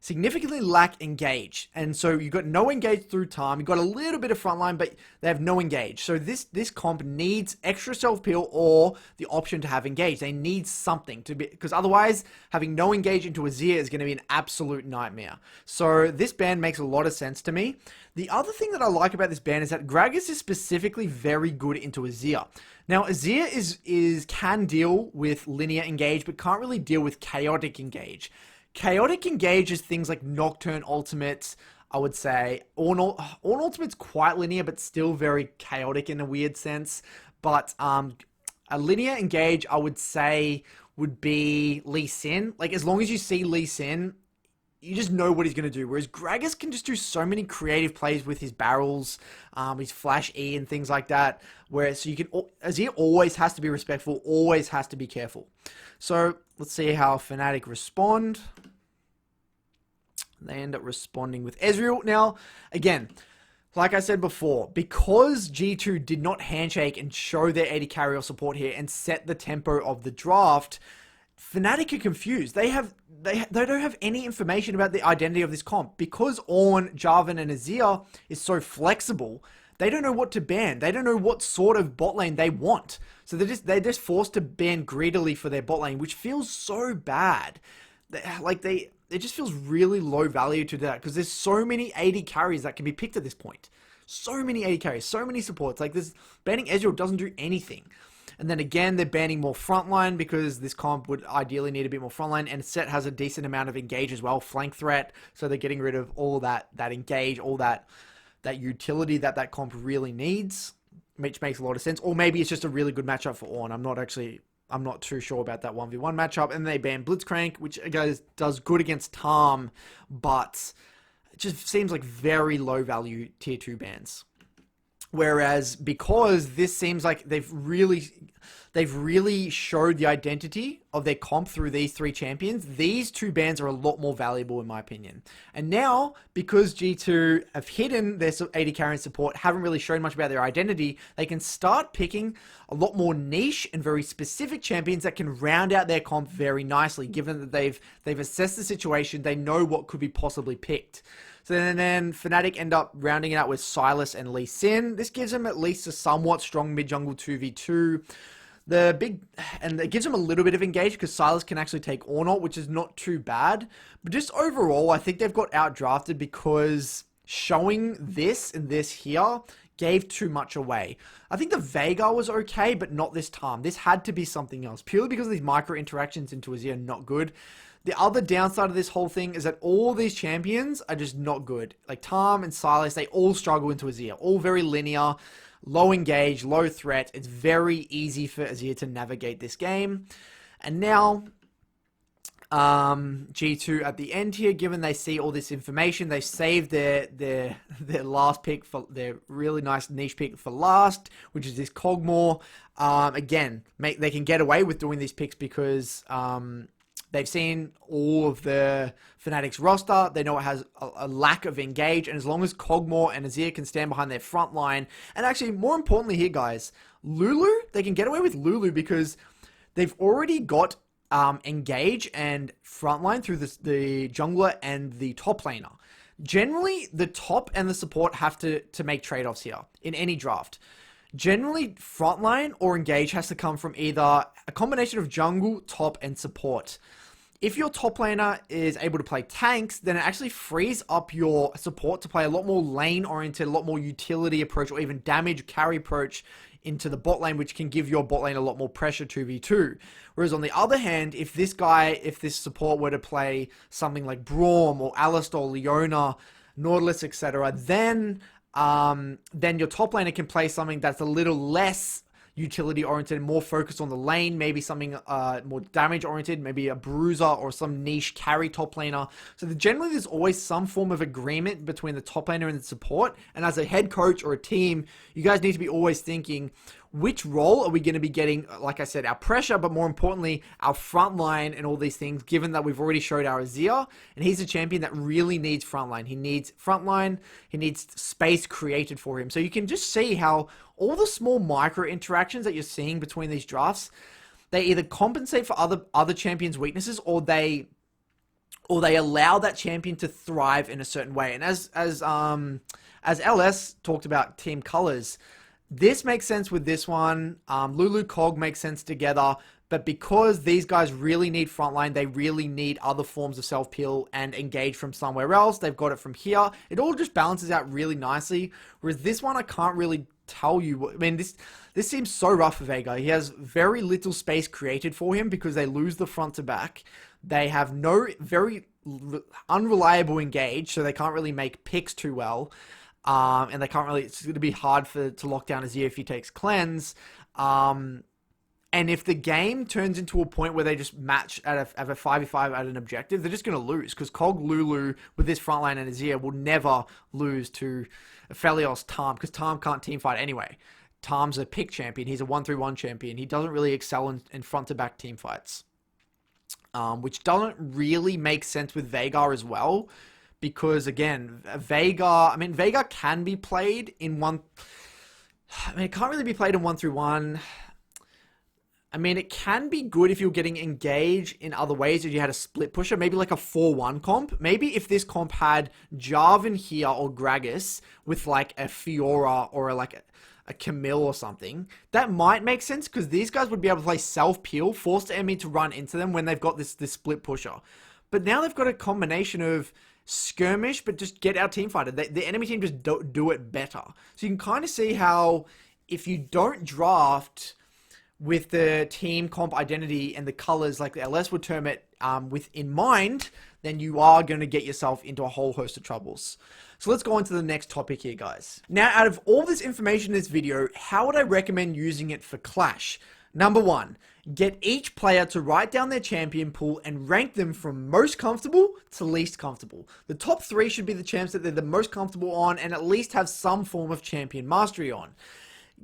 significantly lack engage. And so you've got no engage through time. You've got a little bit of frontline, but they have no engage. So this comp needs extra self-peel or the option to have engage. They need something to be, because otherwise having no engage into Azir is going to be an absolute nightmare. So this ban makes a lot of sense to me. The other thing that I like about this ban is that Gragas is specifically very good into Azir. Now, Azir can deal with linear engage, but can't really deal with chaotic engage. Chaotic engage is things like Nocturne ultimates, I would say. Ornn ultimate's quite linear, but still very chaotic in a weird sense. But a linear engage, I would say, would be Lee Sin. Like, as long as you see Lee Sin, you just know what he's going to do. Whereas Gragas can just do so many creative plays with his barrels, his flash E and things like that. So Azir always has to be respectful, always has to be careful. So let's see how Fnatic respond. They end up responding with Ezreal. Now, again, like I said before, because G2 did not handshake and show their AD carry or support here and set the tempo of the draft, Fnatic are confused. They don't have any information about the identity of this comp. Because Ornn, Jarvan, and Azir is so flexible, they don't know what to ban. They don't know what sort of bot lane they want. So they're just forced to ban greedily for their bot lane, which feels so bad. It just feels really low value to that, because there's so many AD carries that can be picked at this point. So many AD carries, so many supports. Like, this banning Ezreal doesn't do anything. And then again, they're banning more frontline because this comp would ideally need a bit more frontline, and Set has a decent amount of engage as well, flank threat. So they're getting rid of all that engage, all that utility that comp really needs, which makes a lot of sense. Or maybe it's just a really good matchup for Ornn. I'm not too sure about that 1v1 matchup. And they ban Blitzcrank, which does good against Tarm, but it just seems like very low value tier 2 bans. Whereas, because this seems like they've really showed the identity of their comp through these 3 champions, these 2 bans are a lot more valuable in my opinion. And now, because G2 have hidden their AD carry and support, haven't really shown much about their identity, they can start picking a lot more niche and very specific champions that can round out their comp very nicely, given that they've assessed the situation, they know what could be possibly picked. So then Fnatic end up rounding it out with Sylas and Lee Sin. This gives them at least a somewhat strong mid-jungle 2v2. And it gives them a little bit of engage because Sylas can actually take Ornn, which is not too bad. But just overall, I think they've got outdrafted because showing this and this here gave too much away. I think the Veigar was okay, but not this time. This had to be something else, purely because these micro interactions into Azir are not good. The other downside of this whole thing is that all these champions are just not good. Like Tarm and Sylas, they all struggle into Azir. All very linear, low engage, low threat. It's very easy for Azir to navigate this game. And now, G2 at the end here, given they see all this information, they saved their last pick, for their really nice niche pick for last, which is this Kog'Maw. Again, they can get away with doing these picks because they've seen all of the Fnatic's roster. They know it has a lack of engage. And as long as Kog'Maw and Azir can stand behind their front line, and actually, more importantly here, guys, Lulu, they can get away with Lulu because they've already got engage and frontline through the jungler and the top laner. Generally, the top and the support have to make trade-offs here in any draft. Generally, frontline or engage has to come from either a combination of jungle, top, and support. If your top laner is able to play tanks, then it actually frees up your support to play a lot more lane-oriented, a lot more utility approach, or even damage carry approach into the bot lane, which can give your bot lane a lot more pressure 2v2. Whereas on the other hand, if this support were to play something like Braum or Alistar or Leona, Nautilus, etc., then your top laner can play something that's a little less utility oriented, more focused on the lane, maybe something more damage oriented, maybe a bruiser or some niche carry top laner. So generally there's always some form of agreement between the top laner and the support, and as a head coach or a team, you guys need to be always thinking, which role are we going to be getting, like I said, our pressure, but more importantly, our front line and all these things, given that we've already showed our Azir, and he's a champion that really needs front line. He needs front line, he needs space created for him. So you can just see how all the small micro interactions that you're seeing between these drafts, they either compensate for other champions' weaknesses, or they allow that champion to thrive in a certain way. And as LS talked about team colors, this makes sense with this one. Lulu Cog makes sense together, but because these guys really need frontline, they really need other forms of self-peel and engage from somewhere else. They've got it from here. It all just balances out really nicely. Whereas this one, I can't really tell you. I mean, this seems so rough for Veigar. He has very little space created for him because they lose the front to back. They have very unreliable engage, so they can't really make picks too well. And they can't really, it's going to be hard to lock down Azir if he takes cleanse. And if the game turns into a point where they just match at a 5v5 at an objective, they're just going to lose, because Cog Lulu with this frontline and Azir will never lose to Aphelios Tarm, because Tarm can't teamfight anyway. Tarm's a pick champion. He's a 1-3-1 champion. He doesn't really excel in front-to-back team fights, which doesn't really make sense with Veigar as well. Because again, Veigar can be played in it can't really be played in 1-3-1. I mean, it can be good if you're getting engaged in other ways, if you had a split pusher, maybe like a 4-1 comp. Maybe if this comp had Jarvan here or Gragas with like a Fiora or a Camille or something, that might make sense, because these guys would be able to play self-peel, force the enemy to run into them when they've got this split pusher. But now they've got a combination of skirmish, but just get our team fighter. The enemy team just do it better. So you can kind of see how if you don't draft with the team comp identity and the colors like the LS would term it in mind, then you are going to get yourself into a whole host of troubles. So let's go on to the next topic here, guys. Now, out of all this information in this video, how would I recommend using it for Clash? Number 1, get each player to write down their champion pool and rank them from most comfortable to least comfortable. The top 3 should be the champs that they're the most comfortable on and at least have some form of champion mastery on.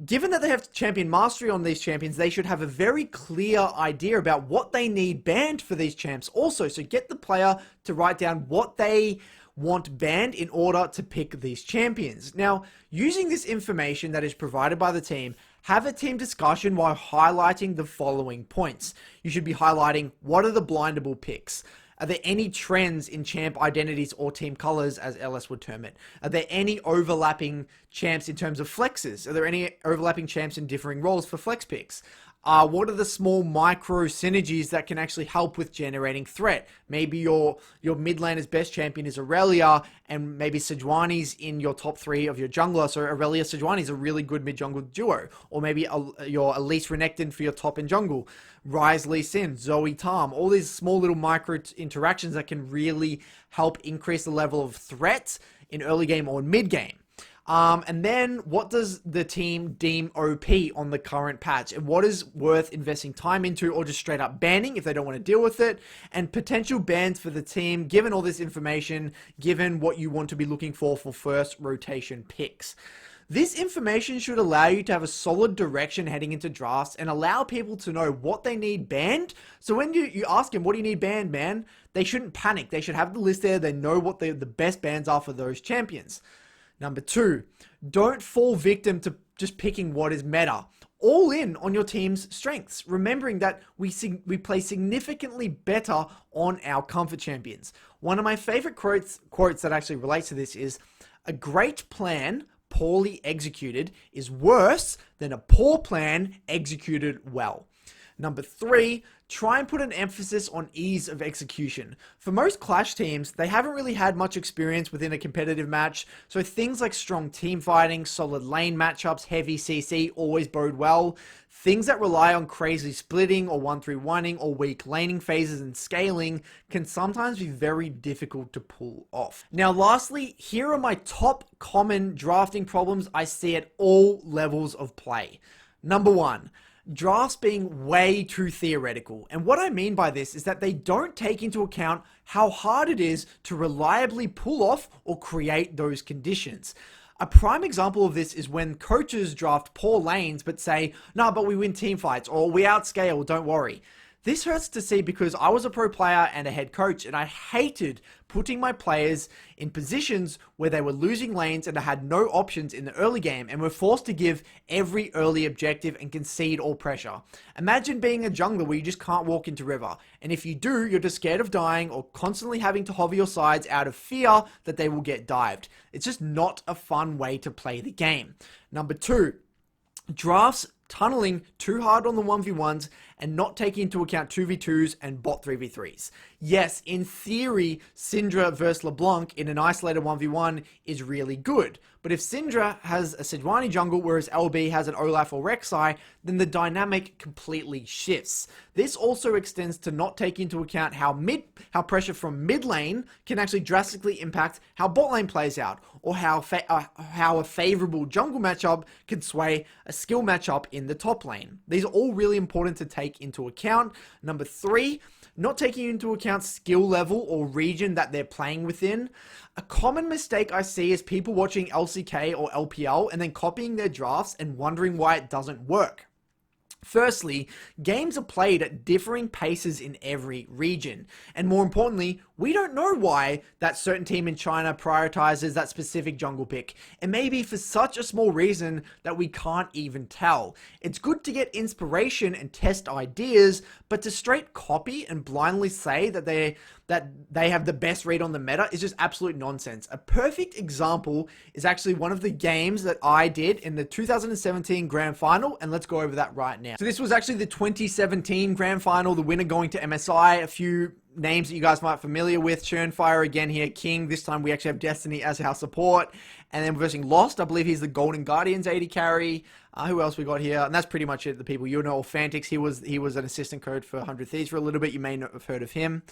Given that they have champion mastery on these champions, they should have a very clear idea about what they need banned for these champs also. So get the player to write down what they want banned in order to pick these champions. Now, using this information that is provided by the team, have a team discussion while highlighting the following points. You should be highlighting, what are the blindable picks? Are there any trends in champ identities or team colors, as LS would term it? Are there any overlapping champs in terms of flexes? Are there any overlapping champs in differing roles for flex picks? What are the small micro synergies that can actually help with generating threat? Maybe your mid laner's best champion is Aurelia, and maybe Sejuani's in your top 3 of your jungler, so Aurelia Sejuani is a really good mid-jungle duo. Or maybe your Elise Renekton for your top in jungle, Ryze Lee Sin, Zoe Tarm, all these small little micro interactions that can really help increase the level of threat in early game or mid game. And then what does the team deem OP on the current patch, and what is worth investing time into, or just straight up banning if they don't want to deal with it, and potential bans for the team given all this information, given what you want to be looking for first rotation picks. This information should allow you to have a solid direction heading into drafts and allow people to know what they need banned. So when you ask them, what do you need banned, man? They shouldn't panic. They should have the list there. They know what the best bans are for those champions. Number 2, don't fall victim to just picking what is meta. All in on your team's strengths, remembering that we play significantly better on our comfort champions. One of my favorite quotes that actually relates to this is, a great plan poorly executed is worse than a poor plan executed well. Number 3, try and put an emphasis on ease of execution. For most Clash teams, they haven't really had much experience within a competitive match, so things like strong team fighting, solid lane matchups, heavy CC always bode well. Things that rely on crazy splitting or 1-3-1ing or weak laning phases and scaling can sometimes be very difficult to pull off. Now lastly, here are my top common drafting problems I see at all levels of play. Number 1, drafts being way too theoretical. And what I mean by this is that they don't take into account how hard it is to reliably pull off or create those conditions. A prime example of this is when coaches draft poor lanes but say, "No, but we win team fights," or "We outscale, don't worry." This hurts to see because I was a pro player and a head coach, and I hated putting my players in positions where they were losing lanes and I had no options in the early game and were forced to give every early objective and concede all pressure. Imagine being a jungler where you just can't walk into river, and if you do, you're just scared of dying or constantly having to hover your sides out of fear that they will get dived. It's just not a fun way to play the game. Number 2, drafts tunneling too hard on the 1v1s and not taking into account 2v2s and bot 3v3s. Yes, in theory, Syndra versus LeBlanc in an isolated 1v1 is really good. But if Syndra has a Sejuani jungle, whereas LB has an Olaf or Rek'Sai, then the dynamic completely shifts. This also extends to not taking into account how pressure from mid lane can actually drastically impact how bot lane plays out, or how a favorable jungle matchup can sway a skill matchup in the top lane. These are all really important to take into account. Number 3, not taking into account skill level or region that they're playing within. A common mistake I see is people watching LCK or LPL and then copying their drafts and wondering why it doesn't work. Firstly, games are played at differing paces in every region. And more importantly, we don't know why that certain team in China prioritizes that specific jungle pick. It may be for such a small reason that we can't even tell. It's good to get inspiration and test ideas, but to straight copy and blindly say that they have the best read on the meta is just absolute nonsense. A perfect example is actually one of the games that I did in the 2017 Grand Final, and let's go over that right now. So this was actually the 2017 Grand Final, the winner going to MSI. A few names that you guys might be familiar with. Churnfire again here, King. This time we actually have Destiny as our support. And then we're versing Lost. I believe he's the Golden Guardians AD carry. Who else we got here? And that's pretty much it, the people. You know, Fantix, he was an assistant code for 100 Thieves for a little bit. You may not have heard of him.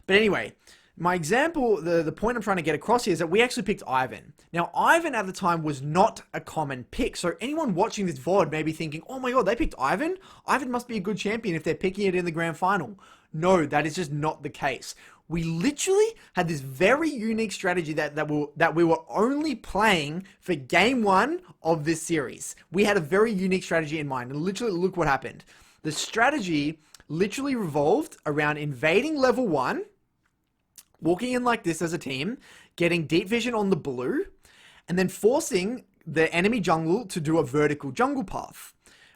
But anyway, my example, the point I'm trying to get across here is that we actually picked Ivan. Now, Ivan at the time was not a common pick. So anyone watching this VOD may be thinking, oh my god, they picked Ivan? Ivan must be a good champion if they're picking it in the Grand Final. No, that is just not the case. We literally had this very unique strategy that we were only playing for game 1 of this series. We had a very unique strategy in mind, and literally look what happened. The strategy literally revolved around invading level 1, walking in like this as a team, getting deep vision on the blue, and then forcing the enemy jungle to do a vertical jungle path.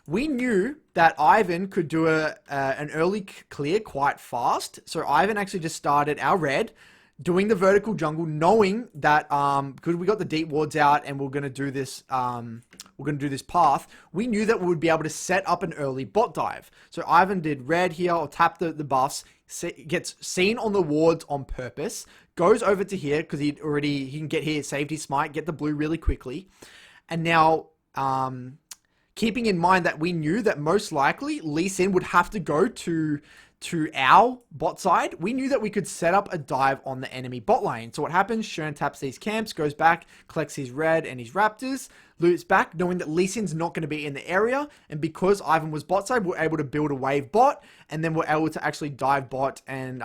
We knew that Ivan could do an early clear quite fast, so Ivan actually just started our red, doing the vertical jungle, knowing that because we got the deep wards out and we're gonna do this path, we knew that we would be able to set up an early bot dive. So Ivan did red here, or tap the buffs, gets seen on the wards on purpose, goes over to here because he can get here, saved his smite, get the blue really quickly, and now keeping in mind that we knew that most likely Lee Sin would have to go to our bot side, we knew that we could set up a dive on the enemy bot lane. So what happens? Shern taps these camps, goes back, collects his red and his raptors, loops back, knowing that Lee Sin's not going to be in the area. And because Ivan was bot side, we're able to build a wave bot, and then we're able to actually dive bot and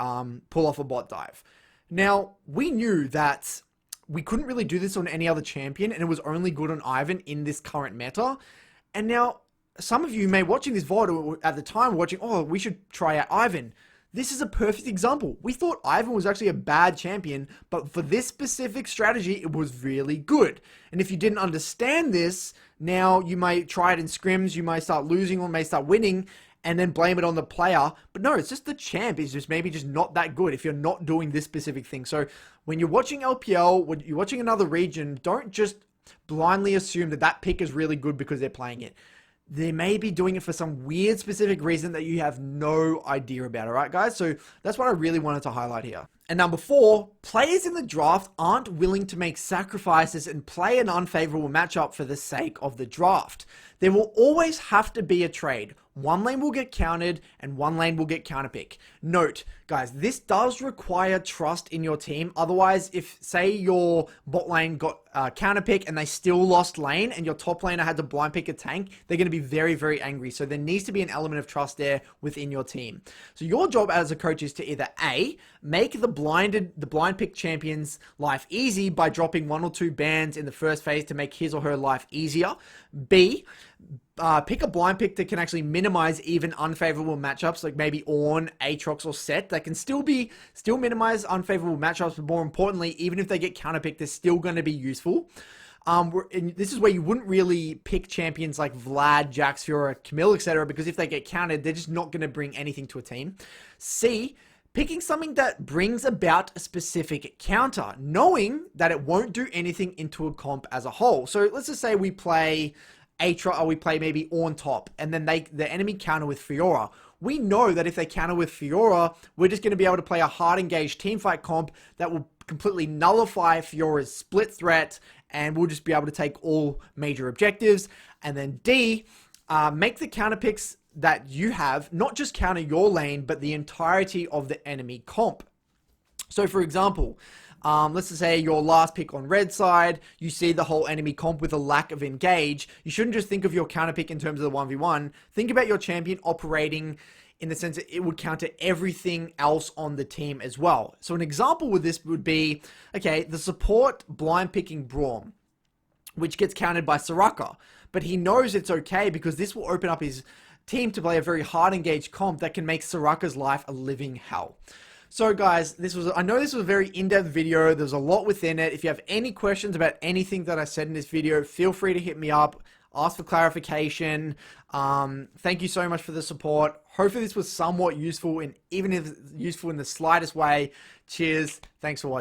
pull off a bot dive. Now, we knew that we couldn't really do this on any other champion, and it was only good on Ivan in this current meta. And now, some of you may watching this VOD at the time watching, oh, we should try out Ivan. This is a perfect example. We thought Ivan was actually a bad champion, but for this specific strategy, it was really good. And if you didn't understand this, now you may try it in scrims, you may start losing or may start winning, and then blame it on the player. But no, it's just the champ is just maybe just not that good if you're not doing this specific thing. So when you're watching LPL, when you're watching another region, don't just blindly assume that that pick is really good because they're playing it. they may be doing it for some weird specific reason that you have no idea about. All right, guys? So that's what I really wanted to highlight here. And number 4, players in the draft aren't willing to make sacrifices and play an unfavorable matchup for the sake of the draft. There will always have to be a trade. One lane will get countered and one lane will get counterpick. Note, guys, this does require trust in your team. Otherwise, if say your bot lane got counterpick and they still lost lane and your top laner had to blind pick a tank, they're going to be very, very angry. So there needs to be an element of trust there within your team. So your job as a coach is to either A, make the blind pick champion's life easy by dropping 1 or 2 bans in the first phase to make his or her life easier. B, pick a blind pick that can actually minimize even unfavorable matchups, like maybe Ornn, Aatrox, or Set, that can still minimize unfavorable matchups, but more importantly, even if they get counterpicked, they're still going to be useful. And this is where you wouldn't really pick champions like Vlad, Jax, Fiora, Camille, etc., because if they get countered, they're just not going to bring anything to a team. C, picking something that brings about a specific counter, knowing that it won't do anything into a comp as a whole. So let's just say we play Aatrox, or we play maybe Ornn top, and then the enemy counter with Fiora. We know that if they counter with Fiora, we're just going to be able to play a hard engaged teamfight comp that will completely nullify Fiora's split threat, and we'll just be able to take all major objectives. And then D, make the counter picks that you have not just counter your lane, but the entirety of the enemy comp. So for example, let's just say your last pick on red side, you see the whole enemy comp with a lack of engage. You shouldn't just think of your counter pick in terms of the 1v1. Think about your champion operating in the sense that it would counter everything else on the team as well. So an example with this would be, okay, the support blind picking Braum, which gets countered by Soraka, but he knows it's okay because this will open up his team to play a very hard engaged comp that can make Soraka's life a living hell. So guys, I know this was a very in-depth video. There's a lot within it. If you have any questions about anything that I said in this video, feel free to hit me up, ask for clarification. Thank you so much for the support. Hopefully this was somewhat useful, and even if useful in the slightest way. Cheers. Thanks for watching.